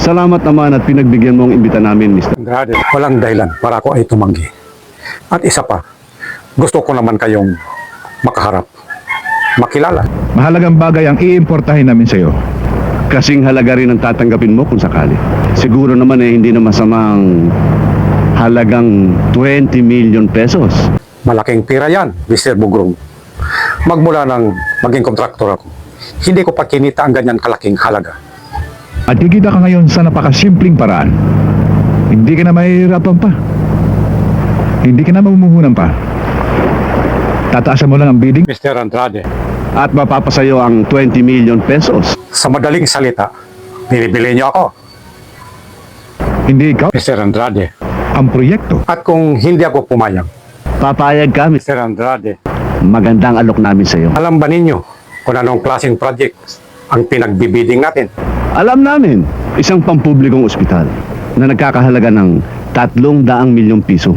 Salamat naman at pinagbigyan mo ang imbita namin, Mr. Andrade, walang dahilan para ako ay tumanggi. At isa pa, gusto ko naman kayong makaharap, makilala. Mahalagang bagay ang iimportahin namin sa iyo. Kasing halaga rin ang tatanggapin mo kung sakali. Siguro naman hindi na masamang halagang 20 million pesos. Malaking pira yan, Mr. Bugrong. Magmula nang maging kontraktor ako, hindi ko pa kinita ang ganyan kalaking halaga. At kikita ka ngayon sa napakasimpleng paraan. Hindi ka na mahihirapan pa. Hindi ka na mamumuhunan pa. Tataasan mo lang ang bidding Mr. Andrade, At mapapasayo ang 20 million pesos. sa madaling salita, binibili niyo ako, hindi ikaw Mr. Andrade. ang proyekto. At kung hindi ako pumayag, Papayag ka, Mr. Mr. Andrade, Magandang alok namin sa'yo. alam ba ninyo kung anong klaseng project ang pinagbibiding natin? Alam namin, isang pampublikong ospital na nagkakahalaga ng 300 milyong piso.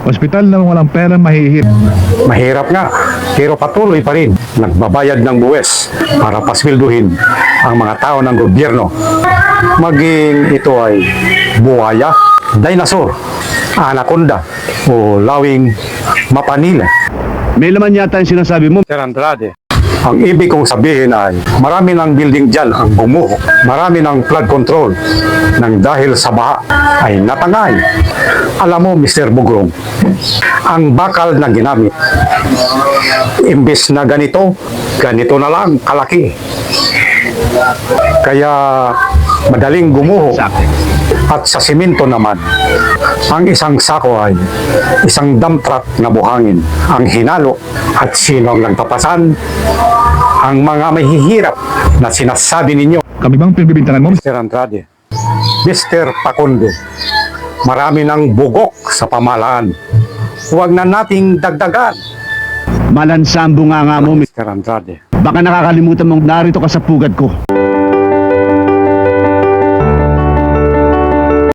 Ospital na walang pera mahihirap. Mahirap nga, pero patuloy pa rin nagbabayad ng buwes para paswelduhin ang mga tao ng gobyerno. Maging ito ay buhaya, dinosaur, anaconda o lawing mapanila. May laman yata yung sinasabi mo. Sir Andrade, ang ibig kong sabihin ay marami ng building dyan ang bumuho. Marami ng flood control nang dahil sa baha ay natangay. Alam mo, Mr. Bugrong, ang bakal na ginamit, imbes na ganito, ganito na lang kalaki. Kaya madaling gumuho. At sa simento naman, ang isang sako ay isang dump truck na buhangin ang hinalo. At sino ang nagpapasan? Ang mga mahihirap na sinasabi ninyo. Kami bang pinagbibintangan mo? Mr. Andrade, Mr. Pacondo, marami ng bugok sa pamahalaan. Huwag na nating dagdagan. Malansang bunganga mo, Mr. Andrade, baka nakakalimutan mong narito ka sa pugad ko.